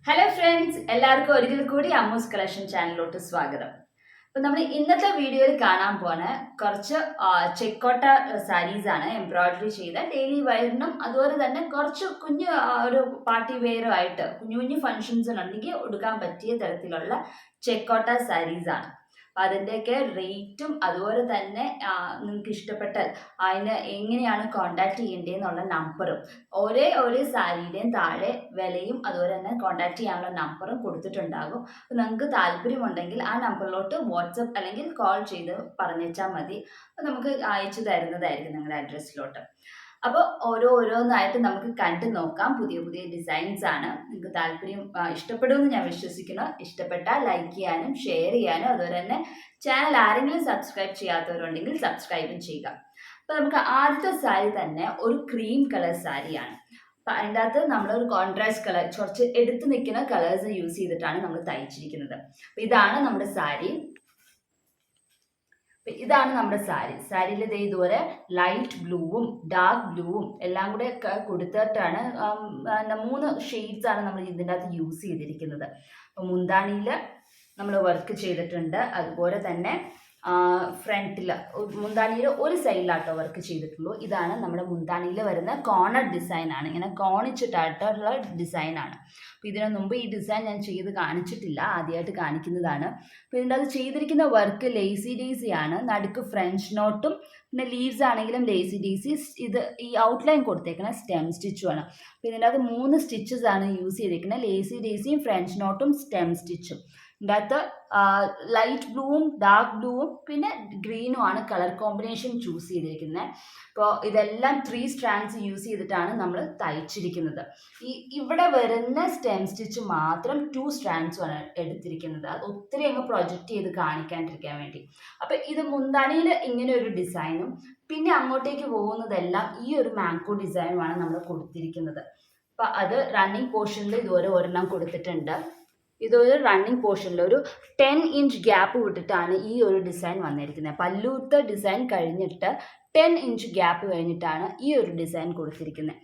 Hello friends, എല്ലാവർക്കും ഒരിക്കൽ കൂടി അമ്മൂസ് കളക്ഷൻ ചാനലിലോട്ട് സ്വാഗതം. അപ്പം നമ്മൾ ഇന്നത്തെ വീഡിയോയിൽ കാണാൻ പോണ കുറച്ച് ചെക്കോട്ട സാരീസ് ആണ് എംബ്രോയിഡറി ചെയ്ത ഡെയിലി വെയറിനും അതുപോലെ തന്നെ കുറച്ച് കുഞ്ഞു ഒരു പാർട്ടി വെയറും ആയിട്ട് കുഞ്ഞു കുഞ്ഞു ഫംഗ്ഷൻസിനുണ്ടെങ്കിൽ ഉടുക്കാൻ പറ്റിയ തരത്തിലുള്ള ചെക്കോട്ട സാരീസ് ആണ്. അപ്പം അതിൻ്റെയൊക്കെ റേറ്റും അതുപോലെ തന്നെ നിങ്ങൾക്ക് ഇഷ്ടപ്പെട്ടാൽ അതിന് എങ്ങനെയാണ് കോണ്ടാക്ട് ചെയ്യേണ്ടതെന്നുള്ള നമ്പറും ഓരോ സാരിയുടെയും താഴെ വിലയും അതുപോലെ തന്നെ കോണ്ടാക്ട് ചെയ്യാനുള്ള നമ്പറും കൊടുത്തിട്ടുണ്ടാകും. അപ്പോൾ നിങ്ങൾക്ക് താല്പര്യമുണ്ടെങ്കിൽ ആ നമ്പറിലോട്ട് വാട്സപ്പ് അല്ലെങ്കിൽ കോൾ ചെയ്ത് പറഞ്ഞേച്ചാൽ മതി. അപ്പോൾ നമുക്ക് അയച്ചു തരുന്നതായിരിക്കും നിങ്ങളുടെ അഡ്രസ്സിലോട്ട്. അപ്പോൾ ഓരോന്നായിട്ട് നമുക്ക് കണ്ടു നോക്കാം. പുതിയ പുതിയ ഡിസൈൻസ് ആണ്. നിങ്ങൾക്ക് താല്പര്യം ഇഷ്ടപ്പെടുമെന്ന് ഞാൻ വിശ്വസിക്കുന്നു. ഇഷ്ടപ്പെട്ടാൽ ലൈക്ക് ചെയ്യാനും ഷെയർ ചെയ്യാനും അതുപോലെ തന്നെ ചാനൽ ആരെങ്കിലും സബ്സ്ക്രൈബ് ചെയ്യാത്തവരുണ്ടെങ്കിൽ സബ്സ്ക്രൈബും ചെയ്യുക. അപ്പോൾ നമുക്ക് ആദ്യത്തെ സാരി തന്നെ ഒരു ക്രീം കളർ സാരിയാണ്. അപ്പം അതിൻ്റെ അകത്ത് നമ്മളൊരു കോൺട്രാസ്റ്റ് കളർ കുറച്ച് എടുത്ത് നിൽക്കുന്ന കളേഴ്സ് യൂസ് ചെയ്തിട്ടാണ് നമ്മൾ തയ്ച്ചിരിക്കുന്നത്. അപ്പം ഇതാണ് നമ്മുടെ സാരി. ഇതാണ് നമ്മുടെ സാരിയിൽ ഇതുപോലെ ലൈറ്റ് ബ്ലൂവും ഡാർക്ക് ബ്ലൂവും എല്ലാം കൂടെ കൊടുത്തിട്ടാണ് 3 ഷെയ്ഡ്സ് ആണ് നമ്മൾ ഇതിൻ്റെ അകത്ത് യൂസ് ചെയ്തിരിക്കുന്നത്. അപ്പം മുന്താണിയിൽ നമ്മൾ വർക്ക് ചെയ്തിട്ടുണ്ട്. അതുപോലെ തന്നെ ഫ്രണ്ടിൽ മുന്താണിയിൽ ഒരു സൈഡിലാട്ടോ വർക്ക് ചെയ്തിട്ടുള്ളൂ. ഇതാണ് നമ്മുടെ മുന്താണിയിൽ വരുന്ന കോർണർ ഡിസൈൻ ആണ്. ഇങ്ങനെ കോണിച്ചിട്ടായിട്ടുള്ള ഡിസൈനാണ്. അപ്പോൾ ഇതിനു മുമ്പ് ഈ ഡിസൈൻ ഞാൻ ചെയ്ത് കാണിച്ചിട്ടില്ല, ആദ്യമായിട്ട് കാണിക്കുന്നതാണ്. അപ്പോൾ ഇതിൻ്റെ അത് ചെയ്തിരിക്കുന്ന വർക്ക് ലേസി ഡേസി ആണ്. നടുക്ക് ഫ്രഞ്ച് നോട്ടും പിന്നെ ലീവ്സ് ആണെങ്കിലും ലേസി ഡേസി. ഇത് ഈ ഔട്ട്ലൈൻ കൊടുത്തേക്കുന്ന സ്റ്റെം സ്റ്റിച്ചുമാണ്. അപ്പോൾ ഇതിൻ്റെ അത് 3 സ്റ്റിച്ചസ് ആണ് യൂസ് ചെയ്തിരിക്കുന്നത്. ലേസി ഡേസിയും ഫ്രഞ്ച് നോട്ടും സ്റ്റെം സ്റ്റിച്ചും. ഇതിൻ്റെ അകത്ത് ലൈറ്റ് ബ്ലൂവും ഡാർക്ക് ബ്ലൂവും പിന്നെ ഗ്രീനും ആണ് കളർ കോമ്പിനേഷൻ ചൂസ് ചെയ്തിരിക്കുന്നത്. അപ്പോൾ ഇതെല്ലാം 3 സ്ട്രാൻഡ്സ് യൂസ് ചെയ്തിട്ടാണ് നമ്മൾ തയ്ച്ചിരിക്കുന്നത്. ഇവിടെ വരുന്ന സ്റ്റെം സ്റ്റിച്ച് മാത്രം 2 സ്ട്രാൻഡ്സും ആണ് എടുത്തിരിക്കുന്നത്. അത് ഒത്തിരി അങ്ങ് പ്രൊജക്റ്റ് ചെയ്ത് കാണിക്കാണ്ടിരിക്കാൻ വേണ്ടി. അപ്പം ഇത് മുന്താണിയിൽ ഇങ്ങനെ ഒരു ഡിസൈനും പിന്നെ അങ്ങോട്ടേക്ക് പോകുന്നതെല്ലാം ഈ ഒരു മാംഗോ ഡിസൈനുമാണ് നമ്മൾ കൊടുത്തിരിക്കുന്നത്. അപ്പം അത് റണ്ണിങ് പോർഷനിൽ ഇതുപോലെ ഒരെണ്ണം കൊടുത്തിട്ടുണ്ട്. ഇതൊരു റണ്ണിങ് പോർഷനിൽ ഒരു 10 ഇഞ്ച് ഗ്യാപ്പ് വിട്ടിട്ടാണ് ഈ ഒരു ഡിസൈൻ വന്നിരിക്കുന്നത്. പല്ലൂത്തെ ഡിസൈൻ കഴിഞ്ഞിട്ട് 10 ഇഞ്ച് ഗ്യാപ്പ് കഴിഞ്ഞിട്ടാണ് ഈ ഒരു ഡിസൈൻ കൊടുത്തിരിക്കുന്നത്.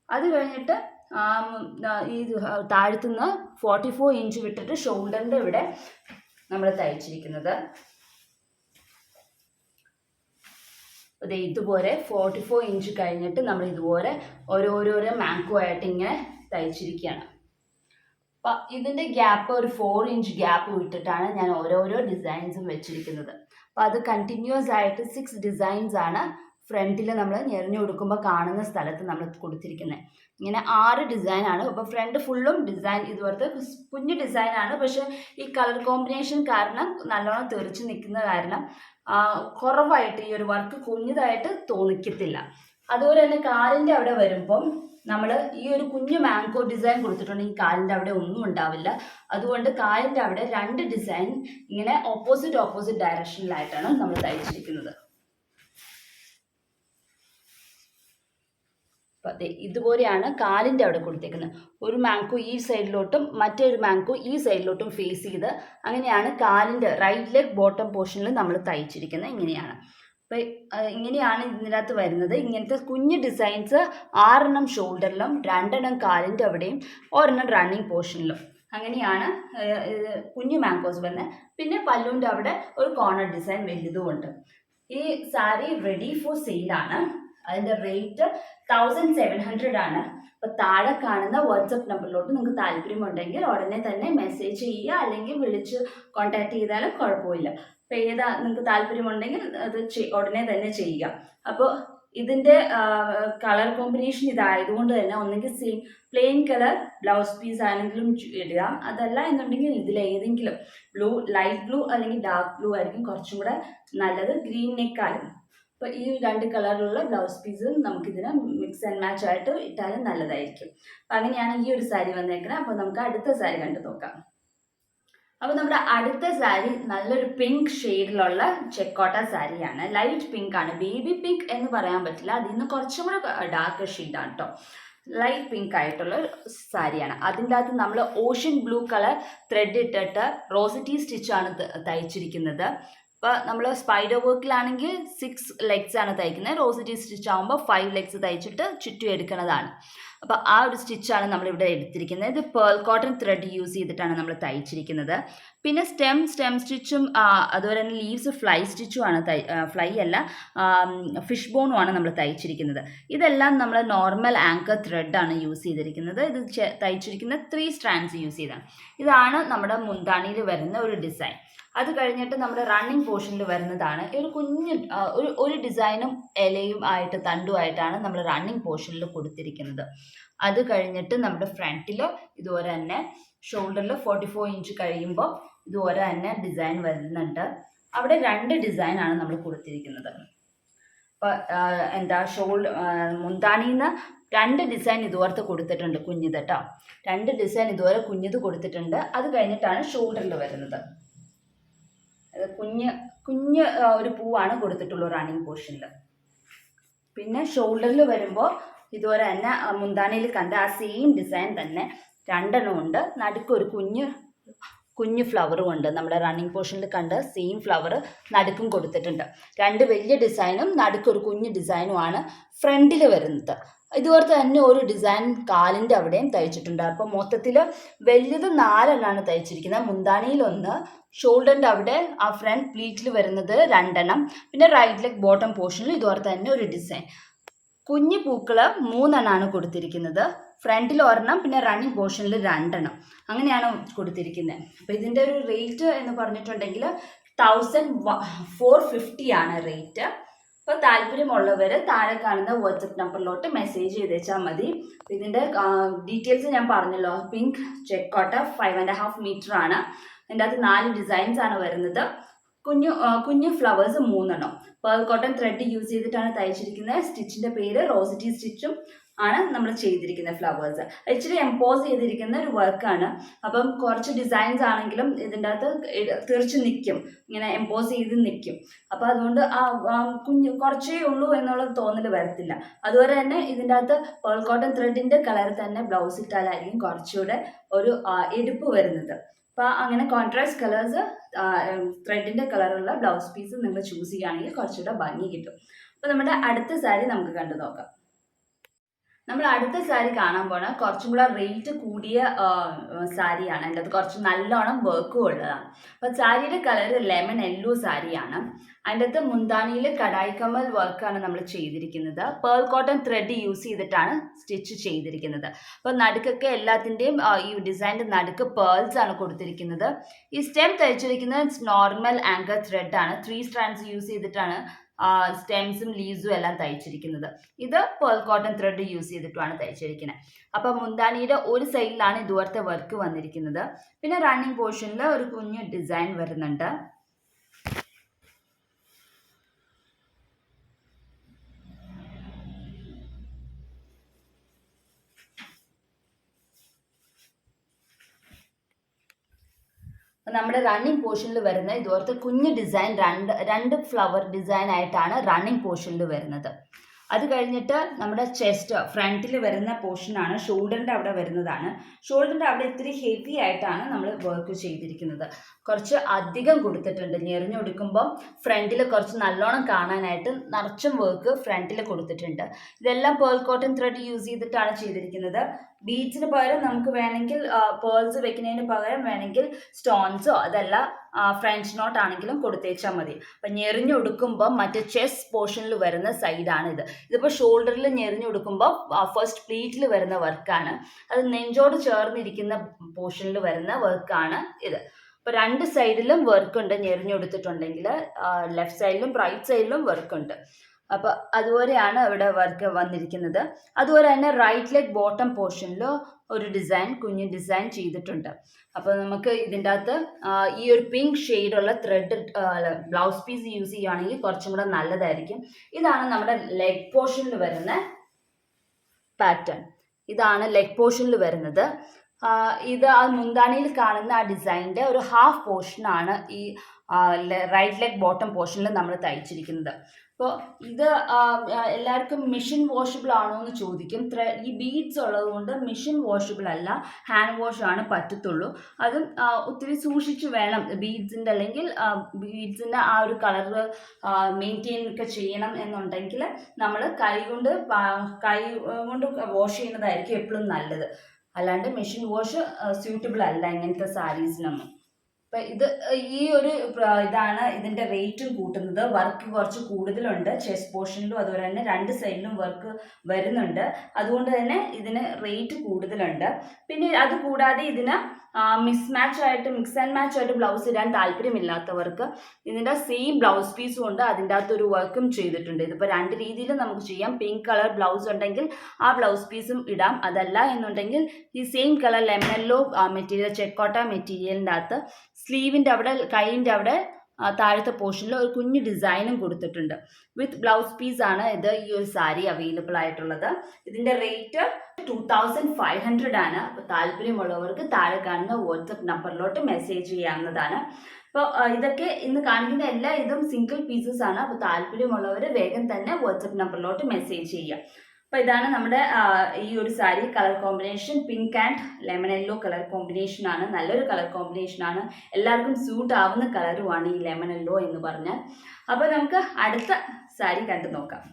അത് കഴിഞ്ഞിട്ട് ഈ താഴത്തുനിന്ന് 44 ഇഞ്ച് വിട്ടിട്ട് ഷോൾഡറിൻ്റെ ഇവിടെ നമ്മൾ തയ്ച്ചിരിക്കുന്നത്. അതെ, ഇതുപോലെ 44 ഇഞ്ച് കഴിഞ്ഞിട്ട് നമ്മൾ ഇതുപോലെ ഓരോരോ മാംഗോ ആയിട്ട് ഇങ്ങനെ തയ്ച്ചിരിക്കുകയാണ്. അപ്പം ഇതിൻ്റെ ഗ്യാപ്പ് ഒരു 4 ഇഞ്ച് ഗ്യാപ്പ് വിട്ടിട്ടാണ് ഞാൻ ഓരോരോ ഡിസൈൻസും വെച്ചിരിക്കുന്നത്. അപ്പം അത് കണ്ടിന്യൂസ് ആയിട്ട് 6 ഡിസൈൻസ് ആണ് ഫ്രണ്ടിൽ നമ്മൾ ഞെറിഞ്ഞു കൊടുക്കുമ്പോൾ കാണുന്ന സ്ഥലത്ത് നമ്മൾ കൊടുത്തിരിക്കുന്നത്. ഇങ്ങനെ 6 ഡിസൈനാണ്. അപ്പോൾ ഫ്രണ്ട് ഫുള്ളും ഡിസൈൻ ഇതുപോലത്തെ കുഞ്ഞു ഡിസൈനാണ്. പക്ഷേ ഈ കളർ കോമ്പിനേഷൻ കാരണം നല്ലോണം തെറിച്ച് നിൽക്കുന്ന കാരണം കുറവായിട്ട് ഈ ഒരു വർക്ക് കുഞ്ഞതായിട്ട് തോന്നിക്കത്തില്ല. അതുപോലെ തന്നെ കാലിൻ്റെ അവിടെ വരുമ്പം നമ്മൾ ഈ ഒരു കുഞ്ഞു മാംഗോ ഡിസൈൻ കൊടുത്തിട്ടുണ്ടെങ്കിൽ കാലിൻ്റെ അവിടെ ഒന്നും ഉണ്ടാവില്ല. അതുകൊണ്ട് കാലിൻ്റെ അവിടെ 2 ഡിസൈൻ ഇങ്ങനെ ഓപ്പോസിറ്റ് ഡയറക്ഷനിലായിട്ടാണ് നമ്മൾ തയ്ച്ചിരിക്കുന്നത്. അപ്പം അതെ, ഇതുപോലെയാണ് കാലിൻ്റെ അവിടെ കൊടുത്തേക്കുന്നത്. ഒരു മാംഗോ ഈ സൈഡിലോട്ടും മറ്റൊരു മാംഗോ ഈ സൈഡിലോട്ടും ഫേസ് ചെയ്ത് അങ്ങനെയാണ് കാലിൻ്റെ റൈറ്റ് ലെഗ് ബോട്ടം പോർഷനിൽ നമ്മൾ തയ്ച്ചിരിക്കുന്നത്. ഇങ്ങനെയാണ്. അപ്പം ഇങ്ങനെയാണ് ഇതിനകത്ത് വരുന്നത്. ഇങ്ങനത്തെ കുഞ്ഞ് ഡിസൈൻസ് 6 ഷോൾഡറിലും 2 കാലിൻ്റെ അവിടെയും 1 റണ്ണിങ് പോർഷനിലും അങ്ങനെയാണ് കുഞ്ഞു മാംഗോസ് വരുന്നത്. പിന്നെ പല്ലുവിൻ്റെ അവിടെ ഒരു കോർണർ ഡിസൈൻ വലുതുമുണ്ട്. ഈ സാരി റെഡി ഫോർ സെയിലാണ്. അതിൻ്റെ റേറ്റ് 1700 ആണ്. അപ്പോൾ താഴെ കാണുന്ന വാട്സപ്പ് നമ്പറിലോട്ട് നിങ്ങൾക്ക് താല്പര്യമുണ്ടെങ്കിൽ ഉടനെ തന്നെ മെസ്സേജ് ചെയ്യുക, അല്ലെങ്കിൽ വിളിച്ച് കോൺടാക്ട് ചെയ്താലും കുഴപ്പമില്ല. അപ്പോൾ ഏതാ നിങ്ങൾക്ക് താല്പര്യമുണ്ടെങ്കിൽ അത് ഉടനെ തന്നെ ചെയ്യുക. അപ്പോൾ ഇതിൻ്റെ കളർ കോമ്പിനേഷൻ ഇതായതുകൊണ്ട് തന്നെ ഒന്നെങ്കിൽ പ്ലെയിൻ കളർ ബ്ലൗസ് പീസ് ആണെങ്കിലും ഇടുക. അതല്ല എന്നുണ്ടെങ്കിൽ ഇതിലേതെങ്കിലും ലൈറ്റ് ബ്ലൂ അല്ലെങ്കിൽ ഡാർക്ക് ബ്ലൂ ആയിരിക്കും കുറച്ചും കൂടെ നല്ലത്, ഗ്രീൻ നെക്കാലും. അപ്പോൾ ഈ 2 കളറിലുള്ള ബ്ലൗസ് പീസും നമുക്കിതിന് മിക്സ് ആൻഡ് മാച്ച് ആയിട്ട് ഇട്ടാലും നല്ലതായിരിക്കും. അപ്പം അങ്ങനെയാണ് ഈ ഒരു സാരി വന്നേക്കുന്നത്. അപ്പോൾ നമുക്ക് അടുത്ത സാരി കണ്ടു നോക്കാം. അപ്പോൾ നമ്മുടെ അടുത്ത സാരി നല്ലൊരു പിങ്ക് ഷെയ്ഡിലുള്ള ചെക്കോട്ട സാരിയാണ്. ലൈറ്റ് പിങ്ക് ആണ്, ബേബി പിങ്ക് എന്ന് പറയാൻ പറ്റില്ല. അതിൽ നിന്ന് കുറച്ചും കൂടെ ഡാർക്ക് ഷെയ്ഡാണ് കേട്ടോ. ലൈറ്റ് പിങ്ക് ആയിട്ടുള്ള സാരിയാണ്. അതിൻ്റെ അകത്ത് നമ്മൾ ഓഷ്യൻ ബ്ലൂ കളർ ത്രെഡ് ഇട്ടിട്ട് റോസിറ്റി സ്റ്റിച്ചാണ് തയ്ച്ചിരിക്കുന്നത്. ഇപ്പോൾ നമ്മൾ സ്പൈഡർ വർക്കിലാണെങ്കിൽ 6 ലെഗ്സ് ആണ് തയ്ക്കുന്നത്. റോസിറ്റി സ്റ്റിച്ച് ആകുമ്പോൾ 5 ലെഗ്സ് തയ്ച്ചിട്ട് ചുറ്റും എടുക്കുന്നതാണ്. അപ്പോൾ ആ ഒരു സ്റ്റിച്ചാണ് നമ്മളിവിടെ എടുത്തിരിക്കുന്നത്. ഇത് പേൾ കോട്ടൺ ത്രെഡ് യൂസ് ചെയ്തിട്ടാണ് നമ്മൾ തയ്ച്ചിരിക്കുന്നത്. പിന്നെ സ്റ്റെം സ്റ്റിച്ചും അതുപോലെ തന്നെ ലീവ്സ് ഫ്ലൈ സ്റ്റിച്ചുമാണ് ഫ്ലൈ അല്ല ഫിഷ് ബോണുമാണ് നമ്മൾ തയ്ച്ചിരിക്കുന്നത്. ഇതെല്ലാം നമ്മൾ നോർമൽ ആങ്കർ ത്രെഡാണ് യൂസ് ചെയ്തിരിക്കുന്നത്. ഇത് തയ്ച്ചിരിക്കുന്ന 3 strands യൂസ് ചെയ്താണ്. ഇതാണ് നമ്മുടെ മുന്താണിയിൽ വരുന്ന ഒരു ഡിസൈൻ. അത് കഴിഞ്ഞിട്ട് നമ്മുടെ റണ്ണിങ് പോർഷനിൽ വരുന്നതാണ് ഒരു കുഞ്ഞ് ഒരു ഡിസൈനും ഇലയും ആയിട്ട് തണ്ടുമായിട്ടാണ് നമ്മൾ റണ്ണിങ് പോർഷനിൽ കൊടുത്തിരിക്കുന്നത്. അത് കഴിഞ്ഞിട്ട് നമ്മുടെ ഫ്രണ്ടിൽ ഇതുപോലെ തന്നെ ഷോൾഡറിൽ 44 ഇഞ്ച് കഴിയുമ്പോൾ ഇതുപോലെ തന്നെ ഡിസൈൻ വരുന്നുണ്ട്. അവിടെ 2 ഡിസൈനാണ് നമ്മൾ കൊടുത്തിരിക്കുന്നത്. അപ്പോൾ മുന്താണിയിൽ നിന്ന് 2 ഡിസൈൻ ഇതുപോലത്തെ കൊടുത്തിട്ടുണ്ട്, കുഞ്ഞിത് കേട്ടോ. 2 ഡിസൈൻ ഇതുപോലെ കുഞ്ഞിത് കൊടുത്തിട്ടുണ്ട്. അത് കഴിഞ്ഞിട്ടാണ് ഷോൾഡറിൽ വരുന്നത്. കുഞ്ഞ് ഒരു പൂവാണ് കൊടുത്തിട്ടുള്ളൂ റണ്ണിങ് പോർഷനിൽ. പിന്നെ ഷോൾഡറിൽ വരുമ്പോൾ ഇതുപോലെ തന്നെ മുന്താണിയിൽ കണ്ട ആ സെയിം ഡിസൈൻ തന്നെ 2 എണ്ണം ഉണ്ട്. നടുക്ക് ഒരു കുഞ്ഞു ഫ്ലവറും ഉണ്ട്. നമ്മുടെ റണ്ണിങ് പോർഷനിൽ കണ്ട സെയിം ഫ്ലവർ നടുക്കും കൊടുത്തിട്ടുണ്ട്. 2 വലിയ ഡിസൈനും നടുക്കൊരു കുഞ്ഞു ഡിസൈനുമാണ് ഫ്രണ്ടിൽ വരുന്നത്. ഇതുപോലെ തന്നെ ഒരു ഡിസൈൻ കാലിൻ്റെ അവിടെയും തയ്ച്ചിട്ടുണ്ട്. അപ്പോൾ മൊത്തത്തിൽ വലിയത് 4 എണ്ണമാണ് തയ്ച്ചിരിക്കുന്നത്. മുന്താണിയിൽ 1, ഷോൾഡറിൻ്റെ അവിടെ ആ ഫ്രണ്ട് പ്ലീറ്റിൽ വരുന്നത് 2 എണ്ണം, പിന്നെ റൈറ്റ് ലെഗ് ബോട്ടം പോർഷനിൽ ഇതുപോലെ തന്നെ ഒരു ഡിസൈൻ. കുഞ്ഞു പൂക്കൾ 3 എണ്ണമാണ് കൊടുത്തിരിക്കുന്നത്. ഫ്രണ്ടിൽ 1 പിന്നെ റണ്ണിങ് പോർഷനിൽ 2 എണ്ണം, അങ്ങനെയാണ് കൊടുത്തിരിക്കുന്നത്. അപ്പോൾ ഇതിൻ്റെ ഒരു റേറ്റ് എന്ന് പറഞ്ഞിട്ടുണ്ടെങ്കിൽ 1450 ആണ് റേറ്റ്. അപ്പോൾ താല്പര്യമുള്ളവർ താഴെ കാണുന്ന വാട്സപ്പ് നമ്പറിലോട്ട് മെസ്സേജ് ചെയ്തേച്ചാൽ മതി. അപ്പോൾ ഇതിൻ്റെ ഡീറ്റെയിൽസ് ഞാൻ പറഞ്ഞല്ലോ. പിങ്ക് ചെക്ക് കോട്ട 5.5 മീറ്റർ ആണ്. അതിൻ്റെ അകത്ത് 4 ഡിസൈൻസ് ആണ് വരുന്നത്. കുഞ്ഞു ഫ്ലവേഴ്സ് 3 എണ്ണം. പേൾ കോട്ടൺ ത്രെഡ് യൂസ് ചെയ്തിട്ടാണ് തയ്ച്ചിരിക്കുന്നത്. സ്റ്റിച്ചിൻ്റെ പേര് റോസിറ്റി സ്റ്റിച്ചും ആണ് നമ്മൾ ചെയ്തിരിക്കുന്ന ഫ്ലവേഴ്സ്. ഇച്ചിരി എംപോസ് ചെയ്തിരിക്കുന്ന ഒരു വർക്കാണ്. അപ്പം കുറച്ച് ഡിസൈൻസ് ആണെങ്കിലും ഇതിൻ്റെ അകത്ത് തീർച്ച നിൽക്കും, ഇങ്ങനെ എംപോസ് ചെയ്ത് നിൽക്കും. അപ്പോൾ അതുകൊണ്ട് കുറച്ചേ ഉള്ളൂ എന്നുള്ള തോന്നൽ വരത്തില്ല. അതുപോലെ തന്നെ ഇതിൻ്റെ അകത്ത് പേൾ കോട്ടൺ ത്രെഡിൻ്റെ കളർ തന്നെ ബ്ലൗസ് ഇട്ടാലായിരിക്കും കുറച്ചുകൂടെ ഒരു എടുപ്പ് വരുന്നത്. അപ്പോൾ അങ്ങനെ കോൺട്രാസ്റ്റ് കളേഴ്സ് ത്രെഡിൻ്റെ കളറുള്ള ബ്ലൗസ് പീസ് നിങ്ങൾ ചൂസ് ചെയ്യുകയാണെങ്കിൽ കുറച്ചുകൂടെ ഭംഗി കിട്ടും. അപ്പോൾ നമ്മുടെ അടുത്ത സാരി നമുക്ക് കണ്ടു നോക്കാം. നമ്മൾ അടുത്ത സാരി കാണാൻ പോണ കുറച്ചും കൂടെ റേറ്റ് കൂടിയ സാരിയാണ്. അതിൻ്റെ അത് കുറച്ച് നല്ലോണം വർക്കും ഉള്ളതാണ്. അപ്പോൾ സാരിയുടെ കളർ ലെമൺ യെല്ലോ സാരിയാണ്. അതിൻ്റെ അകത്ത് മുന്താണിയിൽ കടായി കമ്മൽ വർക്കാണ് നമ്മൾ ചെയ്തിരിക്കുന്നത്. പേൾ കോട്ടൺ ത്രെഡ് യൂസ് ചെയ്തിട്ടാണ് സ്റ്റിച്ച് ചെയ്തിരിക്കുന്നത്. അപ്പോൾ നടുക്കൊക്കെ എല്ലാത്തിൻ്റെയും ഈ ഡിസൈൻ്റെ നടുക്ക് പേൾസ് ആണ് കൊടുത്തിരിക്കുന്നത്. ഈ സ്റ്റെം തയ്ച്ചിരിക്കുന്നത് നോർമൽ ആങ്കർ ത്രെഡാണ്. 3 strands യൂസ് ചെയ്തിട്ടാണ് സ്റ്റെംസും ലീവ്സും എല്ലാം തയ്ച്ചിരിക്കുന്നത്. ഇത് പേൾ കോട്ടൺ ത്രെഡ് യൂസ് ചെയ്തിട്ടുമാണ് തയ്ച്ചിരിക്കുന്നത്. അപ്പോൾ മുന്താണിയുടെ ഒരു സൈഡിലാണ് ഇതുപോലത്തെ വർക്ക് വന്നിരിക്കുന്നത്. പിന്നെ റണ്ണിങ് പോർഷനിൽ ഒരു കുഞ്ഞു ഡിസൈൻ വരുന്നുണ്ട്. നമ്മുടെ റണ്ണിങ് പോർഷനിൽ വരുന്ന ഇതുപോലത്തെ കുഞ്ഞ് ഡിസൈൻ 2 ഫ്ലവർ ഡിസൈൻ ആയിട്ടാണ് റണ്ണിങ് പോർഷനിൽ വരുന്നത്. അത് കഴിഞ്ഞിട്ട് നമ്മുടെ ചെസ്റ്റ് ഫ്രണ്ടിൽ വരുന്ന പോർഷനാണ്, ഷോൾഡറിൻ്റെ അവിടെ വരുന്നതാണ്. ഷോൾഡറിൻ്റെ അവിടെ ഇത്തിരി ഹെവി ആയിട്ടാണ് നമ്മൾ വർക്ക് ചെയ്തിരിക്കുന്നത്. കുറച്ച് അധികം കൊടുത്തിട്ടുണ്ട്. ഞെറിഞ്ഞൊടുക്കുമ്പോൾ ഫ്രണ്ടിൽ കുറച്ച് നല്ലോണം കാണാനായിട്ട് നിറച്ചും വർക്ക് ഫ്രണ്ടിൽ കൊടുത്തിട്ടുണ്ട്. ഇതെല്ലാം പേൾ കോട്ടൺ ത്രെഡ് യൂസ് ചെയ്തിട്ടാണ് ചെയ്തിരിക്കുന്നത്. ബീഡ്സിന് പകരം നമുക്ക് വേണമെങ്കിൽ പേൾസ് വെക്കുന്നതിന് പകരം വേണമെങ്കിൽ സ്റ്റോൺസോ അതല്ല ഫ്രഞ്ച് നോട്ട് ആണെങ്കിലും കൊടുത്തേച്ചാൽ മതി. അപ്പം ഞെറിഞ്ഞൊടുക്കുമ്പോൾ മറ്റേ ചെസ്റ്റ് പോർഷനിൽ വരുന്ന സൈഡാണിത്. ഇതിപ്പോൾ ഷോൾഡറിൽ ഞെറിഞ്ഞൊടുക്കുമ്പോൾ ഫസ്റ്റ് പ്ലീറ്റിൽ വരുന്ന വർക്കാണ്. അത് നെഞ്ചോട് ചേർന്നിരിക്കുന്ന പോർഷനിൽ വരുന്ന വർക്കാണ് ഇത്. അപ്പോൾ 2 സൈഡിലും വർക്കുണ്ട്. ഞെറിഞ്ഞൊടുത്തിട്ടുണ്ടെങ്കിൽ ലെഫ്റ്റ് സൈഡിലും റൈറ്റ് സൈഡിലും വർക്കുണ്ട്. അപ്പോൾ അതുപോലെയാണ് ഇവിടെ വർക്ക് വന്നിരിക്കുന്നത്. അതുപോലെ തന്നെ റൈറ്റ് ലെഗ് ബോട്ടം പോർഷനിൽ ഒരു കുഞ്ഞു ഡിസൈൻ ചെയ്തിട്ടുണ്ട്. അപ്പോൾ നമുക്ക് ഇതിൻ്റെ അകത്ത് ഈ ഒരു പിങ്ക് ഷെയ്ഡുള്ള ത്രെഡ് ബ്ലൗസ് പീസ് യൂസ് ചെയ്യുകയാണെങ്കിൽ കുറച്ചും കൂടെ നല്ലതായിരിക്കും. ഇതാണ് നമ്മുടെ ലെഗ് പോർഷനിൽ വരുന്ന പാറ്റേൺ. ഇതാണ് ലെഗ് പോർഷനിൽ വരുന്നത്. ഇത് ആ മുന്താണിയിൽ കാണുന്ന ആ ഡിസൈനിൻ്റെ ഒരു ഹാഫ് പോർഷനാണ് ഈ റൈറ്റ് ലെഗ് ബോട്ടം പോർഷനിൽ നമ്മൾ തയ്ച്ചിരിക്കുന്നത്. അപ്പോൾ ഇത് എല്ലാവർക്കും മെഷീൻ വാഷബിൾ ആണോ എന്ന് ചോദിക്കും. ഈ ബീഡ്സ് ഉള്ളത് കൊണ്ട് മെഷീൻ വാഷബിൾ അല്ല, ഹാൻഡ് വാഷ് ആണ് പറ്റത്തുള്ളൂ. അതും ഒത്തിരി സൂക്ഷിച്ച് വേണം. ബീഡ്സിൻ്റെ അല്ലെങ്കിൽ ബീഡ്സിൻ്റെ ആ ഒരു കളർ മെയിൻറ്റെയിൻ ഒക്കെ ചെയ്യണം എന്നുണ്ടെങ്കിൽ നമ്മൾ കൈ കൊണ്ട് വാഷ് ചെയ്യുന്നതായിരിക്കും എപ്പോഴും നല്ലത്. അല്ലാണ്ട് മെഷീൻ വാഷ് സ്യൂട്ടബിൾ അല്ല ഇങ്ങനത്തെ സാരീസിനൊന്നും. അപ്പം ഈ ഒരു ഇതാണ് ഇതിൻ്റെ റേറ്റും കൂട്ടുന്നത്. വർക്ക് കുറച്ച് കൂടുതലുണ്ട്, ചെസ്റ്റ് പോർഷനിലും അതുപോലെ തന്നെ 2 സൈഡിലും വർക്ക് വരുന്നുണ്ട്. അതുകൊണ്ട് തന്നെ ഇതിന് റേറ്റ് കൂടുതലുണ്ട്. പിന്നെ അത് കൂടാതെ ഇതിന് മിക്സ് ആൻഡ് മാച്ച് ആയിട്ട് ബ്ലൗസ് ഇടാൻ താല്പര്യമില്ലാത്തവർക്ക് ഇതിൻ്റെ സെയിം ബ്ലൗസ് പീസും ഉണ്ട്, അതിൻ്റെ അകത്തൊരു വർക്കും ചെയ്തിട്ടുണ്ട്. ഇതിപ്പോൾ 2 രീതിയിൽ നമുക്ക് ചെയ്യാം. പിങ്ക് കളർ ബ്ലൗസ് ഉണ്ടെങ്കിൽ ആ ബ്ലൗസ് പീസും ഇടാം. അതല്ല എന്നുണ്ടെങ്കിൽ ഈ same colour lemon yellow material, ചെക്കോട്ട മെറ്റീരിയലിൻ്റെ അകത്ത് സ്ലീവിൻ്റെ അവിടെ, കൈയിൻ്റെ അവിടെ താഴത്തെ പോർഷനിൽ ഒരു കുഞ്ഞു ഡിസൈനും കൊടുത്തിട്ടുണ്ട്. വിത്ത് ബ്ലൗസ് പീസ് ആണ് ഈ ഒരു സാരി അവൈലബിൾ ആയിട്ടുള്ളത്. ഇതിൻ്റെ റേറ്റ് 2500 ആണ്. അപ്പോൾ താല്പര്യമുള്ളവർക്ക് താഴെ കാണുന്ന വാട്സപ്പ് നമ്പറിലോട്ട് മെസ്സേജ് ചെയ്യാവുന്നതാണ്. അപ്പോൾ ഇതൊക്കെ ഇന്ന് കാണിക്കുന്ന എല്ലാ ഇതും സിംഗിൾ പീസസ് ആണ്. അപ്പോൾ താല്പര്യമുള്ളവർ വേഗം തന്നെ വാട്സപ്പ് നമ്പറിലോട്ട് മെസ്സേജ് ചെയ്യുക. അപ്പോൾ ഇതാണ് നമ്മുടെ ഈ ഒരു sari. Colour combination pink and lemon yellow colour combination ആണ്. നല്ലൊരു കളർ കോമ്പിനേഷൻ ആണ്, എല്ലാവർക്കും സ്യൂട്ട് ആവുന്ന കളറുമാണ് ഈ ലെമൺ യെല്ലോ എന്ന് പറഞ്ഞാൽ. അപ്പോൾ നമുക്ക് അടുത്ത സാരി കണ്ടു നോക്കാം.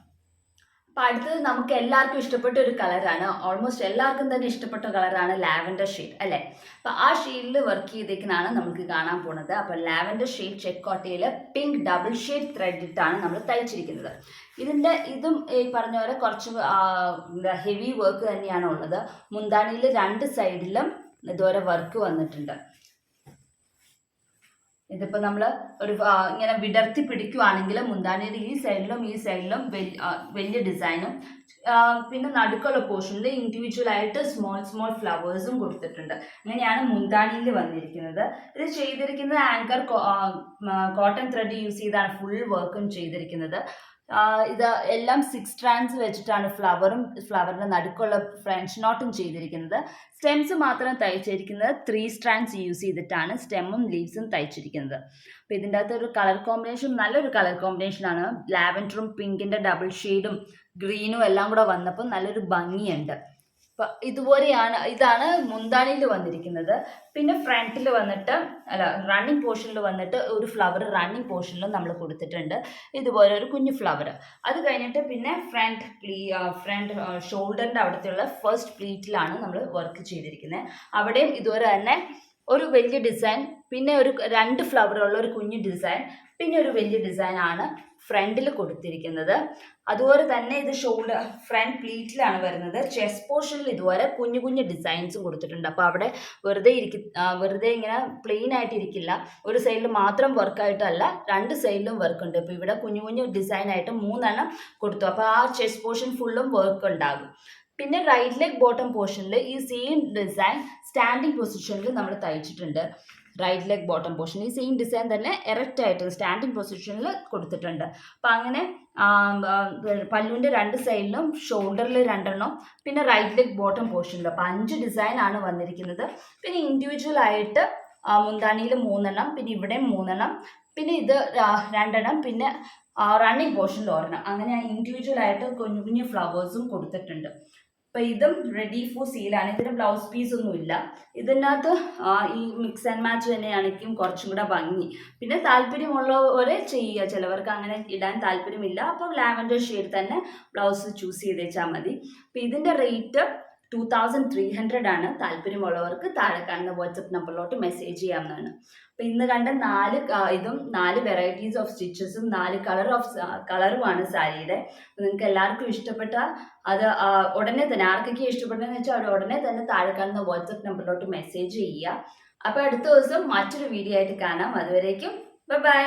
അപ്പോൾ അടുത്തത് നമുക്ക് എല്ലാവർക്കും ഇഷ്ടപ്പെട്ട ഒരു കളറാണ്, ഓൾമോസ്റ്റ് എല്ലാവർക്കും തന്നെ ഇഷ്ടപ്പെട്ട കളറാണ് ലാവൻഡർ ഷെയ്ഡ് അല്ലേ. അപ്പോൾ ആ ഷെയ്ഡിൽ വർക്ക് ചെയ്തേക്കുന്നതാണ് നമുക്ക് കാണാൻ പോകുന്നത്. അപ്പോൾ ലാവൻഡർ ഷെയ്ഡ് ചെക്കോട്ടയിൽ പിങ്ക് ഡബിൾ ഷെയ്ഡ് ത്രെഡ് ഇട്ടാണ് നമ്മൾ തയ്ച്ചിരിക്കുന്നത്. ഇതും ഈ പറഞ്ഞ പോലെ കുറച്ച് ഹെവി വർക്ക് തന്നെയാണ് ഉള്ളത്. മുന്താണിയിൽ 2 സൈഡിലും ഇതുവരെ വർക്ക് വന്നിട്ടുണ്ട്. ഇതിപ്പോൾ നമ്മൾ ഒരു ഇങ്ങനെ വിടർത്തി പിടിക്കുവാണെങ്കിൽ മുന്താണിയുടെ ഈ സൈഡിലും വലിയ ഡിസൈനും പിന്നെ നടുക്കുള്ള പോർഷനിൽ ഇൻഡിവിജ്വൽ ആയിട്ട് സ്മോൾ ഫ്ലവേഴ്സും കൊടുത്തിട്ടുണ്ട്. അങ്ങനെയാണ് മുന്താണിയിൽ വന്നിരിക്കുന്നത്. ഇത് ചെയ്തിരിക്കുന്നത് ആങ്കർ കോട്ടൺ ത്രെഡ് യൂസ് ചെയ്താണ് ഫുൾ വർക്കും ചെയ്തിരിക്കുന്നത്. ഇത് എല്ലാം 6 സ്ട്രാൻഡ്സ് വെച്ചിട്ടാണ് ഫ്ലവറിൻ്റെ നടുക്കുള്ള ഫ്രഞ്ച് നോട്ടും ചെയ്തിരിക്കുന്നത്. സ്റ്റെംസ് മാത്രം തയ്ച്ചിരിക്കുന്നത് 3 സ്ട്രാൻഡ്സ് യൂസ് ചെയ്തിട്ടാണ് സ്റ്റെമ്മും ലീവ്സും തയ്ച്ചിരിക്കുന്നത്. അപ്പോൾ ഇതിൻ്റെ അകത്ത് ഒരു കളർ കോമ്പിനേഷൻ, നല്ലൊരു കളർ കോമ്പിനേഷനാണ്. ലാവൻഡറും പിങ്കിൻ്റെ ഡബിൾ ഷെയ്ഡും ഗ്രീനും എല്ലാം കൂടെ വന്നപ്പോൾ നല്ലൊരു ഭംഗിയുണ്ട്. അപ്പോൾ ഇതാണ് മുന്താണിയിൽ വന്നിരിക്കുന്നത്. പിന്നെ ഫ്രണ്ടിൽ വന്നിട്ട് റണ്ണിങ് പോർഷനിൽ വന്നിട്ട് ഒരു ഫ്ലവർ റണ്ണിങ് പോർഷനിലും നമ്മൾ കൊടുത്തിട്ടുണ്ട്, ഇതുപോലെ ഒരു കുഞ്ഞു ഫ്ലവർ. അത് കഴിഞ്ഞിട്ട് പിന്നെ ഫ്രണ്ട് ഷോൾഡറിൻ്റെ അവിടത്തെയുള്ള ഫസ്റ്റ് പ്ലീറ്റിലാണ് നമ്മൾ വർക്ക് ചെയ്തിരിക്കുന്നത്. അവിടെയും ഇതുപോലെ തന്നെ ഒരു വലിയ ഡിസൈൻ, പിന്നെ ഒരു 2 ഫ്ലവറുള്ള ഒരു കുഞ്ഞു ഡിസൈൻ, പിന്നെ ഒരു വലിയ ഡിസൈൻ ആണ് ഫ്രണ്ടിൽ കൊടുത്തിരിക്കുന്നത്. അതുപോലെ തന്നെ ഇത് ഫ്രണ്ട് പ്ലീറ്റിലാണ് വരുന്നത്. ചെസ്റ്റ് പോർഷനിൽ ഇതുപോലെ കുഞ്ഞു ഡിസൈൻസും കൊടുത്തിട്ടുണ്ട്. അപ്പോൾ അവിടെ വെറുതെ ഇങ്ങനെ പ്ലെയിൻ ആയിട്ട് ഇരിക്കില്ല. ഒരു സൈഡിൽ മാത്രം വർക്കായിട്ടല്ല, 2 സൈഡിലും വർക്ക് ഉണ്ട്. അപ്പോൾ ഇവിടെ കുഞ്ഞു ഡിസൈൻ ആയിട്ട് 3 കൊടുത്തു. അപ്പോൾ ആ ചെസ്റ്റ് പോർഷൻ ഫുള്ളും വർക്ക് ഉണ്ടാകും. പിന്നെ റൈറ്റ് ലെഗ് ബോട്ടം പോർഷനിൽ ഈ സെയിം ഡിസൈൻ സ്റ്റാൻഡിങ് പൊസിഷനിൽ നമ്മൾ തയ്ച്ചിട്ടുണ്ട്. റൈറ്റ് ലെഗ് ബോട്ടം പോർഷൻ ഈ സെയിം ഡിസൈൻ തന്നെ എറക്റ്റ് ആയിട്ട് സ്റ്റാൻഡിങ് പൊസിഷനിൽ കൊടുത്തിട്ടുണ്ട്. അപ്പം അങ്ങനെ പല്ലുവിൻ്റെ 2 സൈഡിലും ഷോൾഡറിൽ 2 പിന്നെ റൈറ്റ് ലെഗ് ബോട്ടം പോർഷനിൽ അപ്പോൾ 5 ഡിസൈൻ ആണ് വന്നിരിക്കുന്നത്. പിന്നെ ഇൻഡിവിജ്വൽ ആയിട്ട് മുന്താണിയിൽ 3 പിന്നെ ഇവിടെ 3 പിന്നെ ഇത് 2 പിന്നെ റണ്ണിങ് പോർഷനിൽ 1 അങ്ങനെ ഇൻഡിവിജ്വൽ ആയിട്ട് കുഞ്ഞു ഫ്ലവേഴ്സും കൊടുത്തിട്ടുണ്ട്. അപ്പോൾ ഇതും റെഡി ഫോർ സീലാണ്. ഇതിന് ബ്ലൗസ് പീസ് ഒന്നുമില്ല. ഇതിനകത്ത് ഈ മിക്സ് ആൻഡ് മാച്ച് തന്നെയാണെങ്കിലും കുറച്ചും കൂടെ ഭംഗി. പിന്നെ താല്പര്യമുള്ളവരെ ചെയ്യുക, ചിലവർക്ക് അങ്ങനെ ഇടാൻ താല്പര്യമില്ല, അപ്പോൾ ലാവൻഡർ ഷെയ്ഡ് തന്നെ ബ്ലൗസ് ചൂസ് ചെയ്തേച്ചാൽ മതി. അപ്പോൾ ഇതിൻ്റെ റേറ്റ് 2300 ആണ്. താല്പര്യമുള്ളവർക്ക് താഴെ കാണുന്ന വാട്സപ്പ് നമ്പറിലോട്ട് മെസ്സേജ് ചെയ്യാവുന്നതാണ്. അപ്പോൾ ഇന്ന് കണ്ട 4 വെറൈറ്റീസ് ഓഫ് സ്റ്റിച്ചസും 4 കളറുമാണ് സാരിയുടെ. നിങ്ങൾക്ക് എല്ലാവർക്കും ഇഷ്ടപ്പെട്ട അത് ഉടനെ തന്നെ, ആർക്കൊക്കെ ഇഷ്ടപ്പെട്ടെന്ന് വെച്ചാൽ അവർ ഉടനെ തന്നെ താഴെ കാണുന്ന വാട്സപ്പ് നമ്പറിലോട്ട് മെസ്സേജ് ചെയ്യുക. അപ്പോൾ അടുത്ത ദിവസം മറ്റൊരു വീഡിയോ ആയിട്ട് കാണാം. അതുവരേക്കും ബൈ.